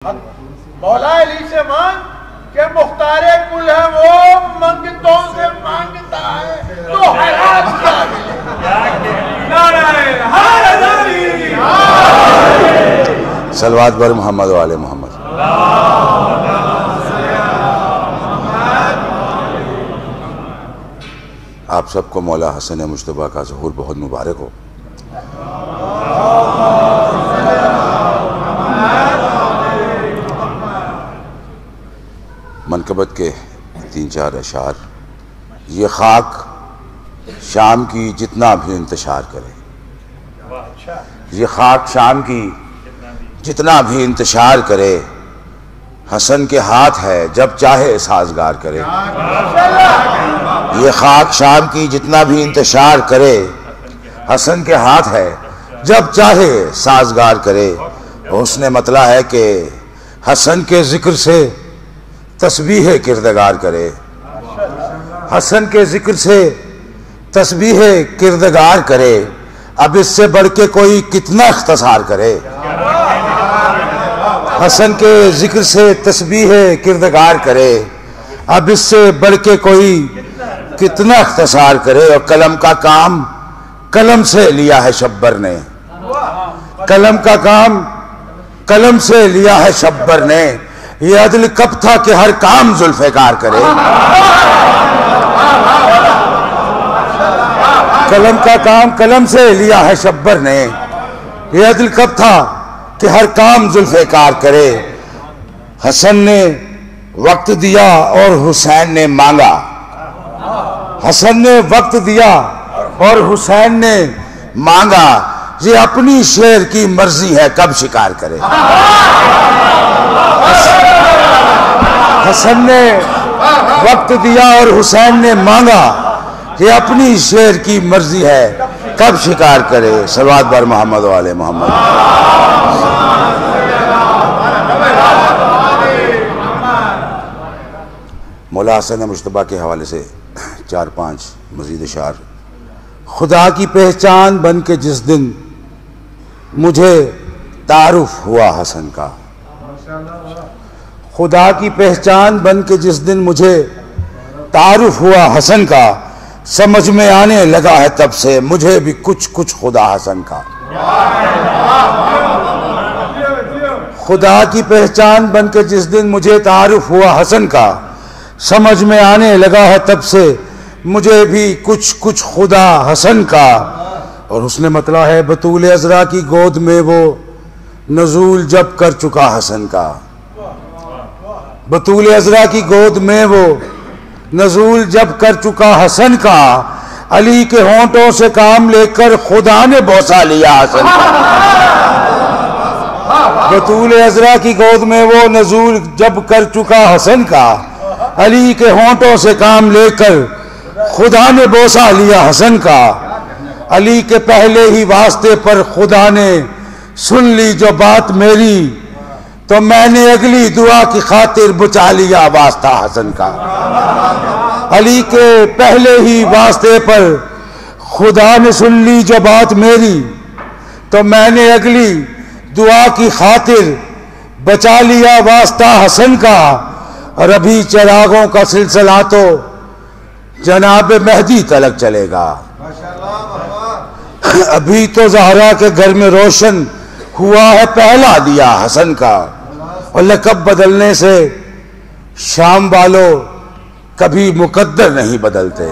मौला अली से मांग के मुख्तारे कुल है वो मंगतों से मांगता है तो हैरान क्या मिले। सलवात बर मोहम्मद वाले मोहम्मद। आप सबको मौला हसन मुश्तबा का ज़हूर बहुत मुबारक हो। मनकबत के 3-4 अशार। ये खाक शाम की जितना भी इंतशार करे, ये खाक शाम की जितना भी इंतशार करे, हसन के हाथ है जब चाहे साजगार करे। ये खाक शाम की जितना भी इंतशार करे, हसन के हाथ है जब चाहे साजगार करे। उसने मतला है कि हसन के जिक्र से तस्बीह किरदगार करे, हसन के जिक्र से तस्बीह किरदगार करे। अब इससे बढ़ के कोई कितना इख्तिसार करे। हसन के जिक्र से तस्बीह किरदगार करे, अब इससे बढ़ के कोई कितना इख्तिसार करे। और कलम का काम कलम से लिया है शब्बर ने, कलम का काम कलम से लिया है शब्बर ने। ये अदल कब था कि हर काम जुल्फ़िकार करे। कलम का काम कलम से लिया है शब्बर ने। ये अदल कब था कि हर काम जुल्फ़िकार करे। हसन ने वक्त दिया और हुसैन ने मांगा, हसन ने वक्त दिया और हुसैन ने मांगा। ये अपनी शेर की मर्जी है कब शिकार करे। हसन ने वक्त दिया और हुसैन ने मांगा। ये अपनी शेर की मर्जी है कब शिकार करे। सलवात बर मोहम्मद वाले मोहम्मद। मौला हसन मुश्तबा के हवाले से 4-5 मजीद अशार। खुदा की पहचान बन के जिस दिन मुझे तारुफ हुआ हसन का, खुदा की पहचान बन के जिस दिन मुझे तारुफ हुआ हसन का, समझ में आने लगा है तब से मुझे भी कुछ कुछ खुदा हसन का। खुदा की पहचान बन के जिस दिन मुझे तारुफ हुआ हसन का, समझ में आने लगा है तब से मुझे भी कुछ कुछ खुदा हसन का। और उसने मतला है बतूल अज़रा की गोद में वो नज़ूल जब कर चुका हसन का, बतूल अज़रा की गोद में वो नज़ूल जब कर चुका हसन का। अली के होंठों से काम लेकर खुदा ने बौसा लिया हसन का। बतूल अज़रा की गोद में वो नज़ूल जब कर चुका हसन का, अली के होंठों से काम लेकर खुदा ने बौसा लिया हसन का। अली के पहले ही वास्ते पर खुदा ने सुन ली जो बात मेरी, तो मैंने अगली दुआ की खातिर बचा लिया वास्ता हसन का। अली के पहले ही वास्ते पर खुदा ने सुन ली जो बात मेरी, तो मैंने अगली दुआ की खातिर बचा लिया वास्ता हसन का। और अभी चिरागों का सिलसिला तो जनाब मेहदी तलक चलेगा। अभी तो ज़हरा के घर में रोशन हुआ है पहला दिया हसन का। और लक़ब बदलने से शाम वालों कभी मुकद्दर नहीं बदलते।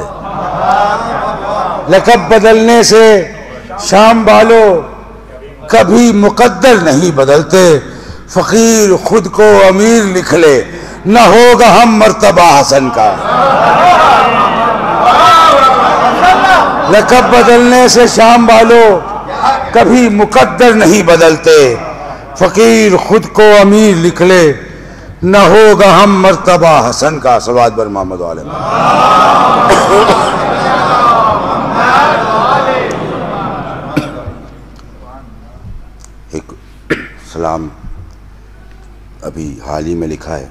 लक़ब बदलने से शाम वालों कभी मुकद्दर नहीं बदलते। फ़कीर खुद को अमीर लिख ले, न होगा हम मर्तबा हसन का। लक़ब बदलने से शाम वालों कभी मुकद्दर नहीं बदलते। फ़कीर खुद को अमीर लिख ले, न होगा हम मर्तबा हसन का। सलवात बर मोहम्मद वाले। एक सलाम अभी हाल ही में लिखा है,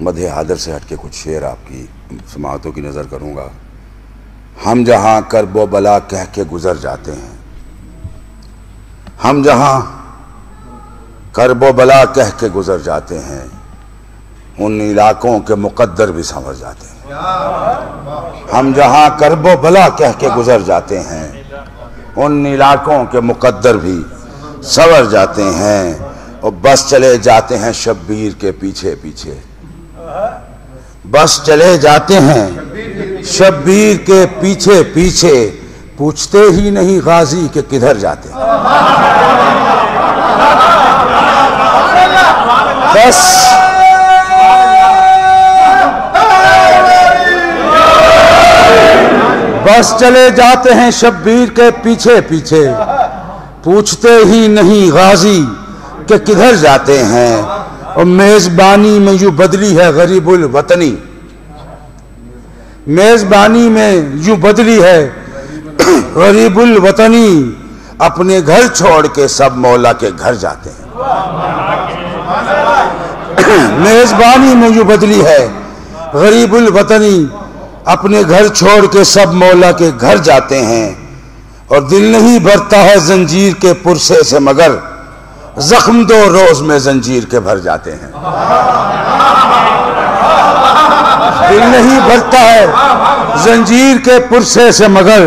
मदह आदर से हटके कुछ शेर आपकी समाअतों की नज़र करूँगा। हम जहाँ करबो बला कह के गुजर जाते हैं, हम जहाँ करबो बला कह के गुजर जाते हैं, उन इलाकों के मुकद्दर भी संवर जाते हैं। हम जहाँ करबो बला कह के गुजर जाते हैं, उन इलाकों के मुकद्दर भी संवर जाते हैं। और बस चले जाते हैं शब्बीर के पीछे पीछे, बस चले जाते हैं शब्बीर के पीछे पीछे, पूछते ही नहीं गाजी के किधर जाते हैं। बस चले जाते हैं शब्बीर के पीछे पीछे, पूछते ही नहीं गाजी के किधर जाते हैं। और मेजबानी में यूं बदली है गरीबुल वतनी, मेजबानी में यूं बदली है गरीबुल वतनी, अपने घर छोड़ के सब मौला के घर जाते हैं। मेजबानी में यूं बदली है गरीबुल वतनी, अपने घर छोड़ के सब मौला के घर जाते हैं। और दिल नहीं भरता है जंजीर के पुरसे से, मगर जख्म दो रोज में जंजीर के भर जाते हैं। दिल नहीं भरता है जंजीर के पुरसे से, मगर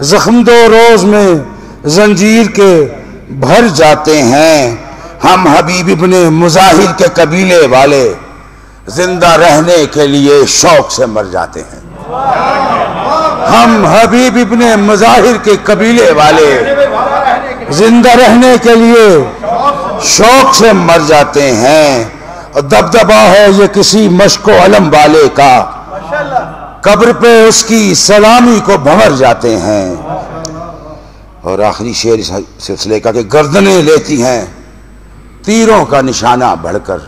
जख्म दो रोज में जंजीर के भर जाते हैं। हम हबीब इब्ने मुजाहिर के कबीले वाले जिंदा रहने के लिए शौक से मर जाते हैं। हम हबीब इब्ने मुजाहिर के कबीले वाले जिंदा रहने के लिए शौक से मर जाते हैं। और दबदबा है ये किसी मश्को अलम वाले का, कब्र पे उसकी सलामी को भंवर जाते हैं। और आखिरी शेर इस सिलसिले का कि गर्दनें लेती हैं तीरों का निशाना बढ़कर,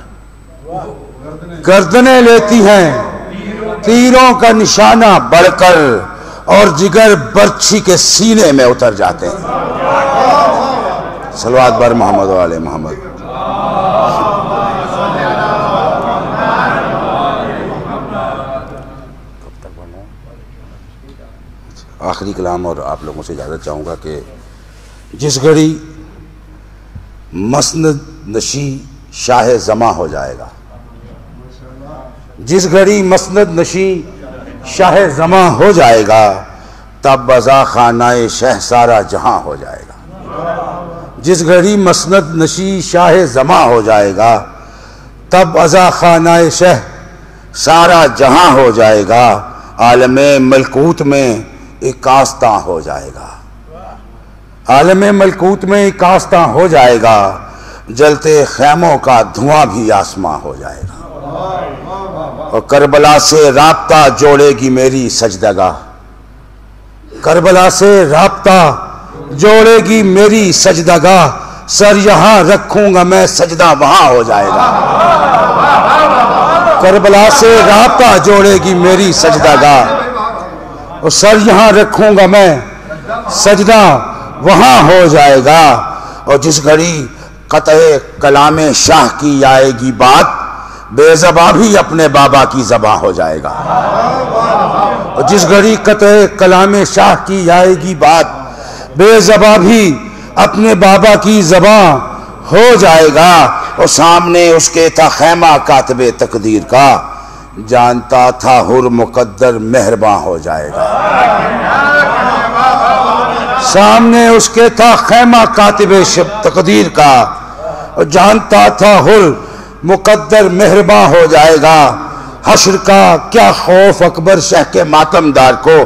गर्दनें लेती हैं तीरों का निशाना बढ़कर, और जिगर बर्छी के सीने में उतर जाते हैं। सलवात बर मोहम्मद वाले मोहम्मद। आखिरी कलाम और आप लोगों से इजाज़त चाहूँगा कि जिस घड़ी मसनद नशी शाह जमा हो जाएगा, जिस घड़ी मसनद नशी शाह जमा हो जाएगा, तब बज़ा खानाए शह सारा जहां हो जाएगा। जिस घड़ी मसनद नशी शाह जमा हो जाएगा, तब अज़ा खानाए शह सारा जहां हो जाएगा। आलमे मलकूत में एक आस्था हो जाएगा, आलमे मलकूत में एक आस्था हो जाएगा। जलते खैमों का धुआं भी आसमां हो जाएगा। और करबला से राब्ता जोड़ेगी मेरी सजदगाह, करबला से राब्ता जोड़ेगी मेरी सजदगाह। सर यहां रखूंगा मैं सजदा वहां हो जाएगा। करबला से राब्ता जोड़ेगी मेरी सजदगाह, और सर यहां रखूंगा मैं सजदा वहां हो जाएगा। और जिस घड़ी कतए कलामे शाह की आएगी बात, बेज़बां भी अपने बाबा की ज़बां हो जाएगा। और जिस घड़ी कतए कलामे शाह की आएगी बात, बेज़बां भी अपने बाबा की ज़बां हो जाएगा। और सामने उसके था खैमा कातिबे तकदीर का, जानता था हुर मुकद्दर मेहरबां हो जाएगा। सामने उसके था खैमा कातिबे तकदीर का, और जानता था हुर मुकद्दर मेहरबां हो जाएगा। हश्र का क्या खौफ अकबर शह के मातमदार को,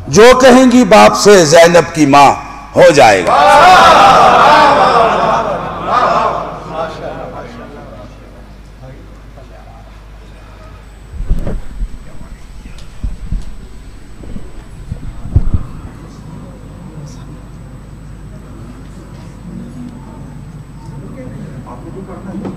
जो कहेंगी बाप से ज़ैनब की मां हो जाएगा। आपको जो करना है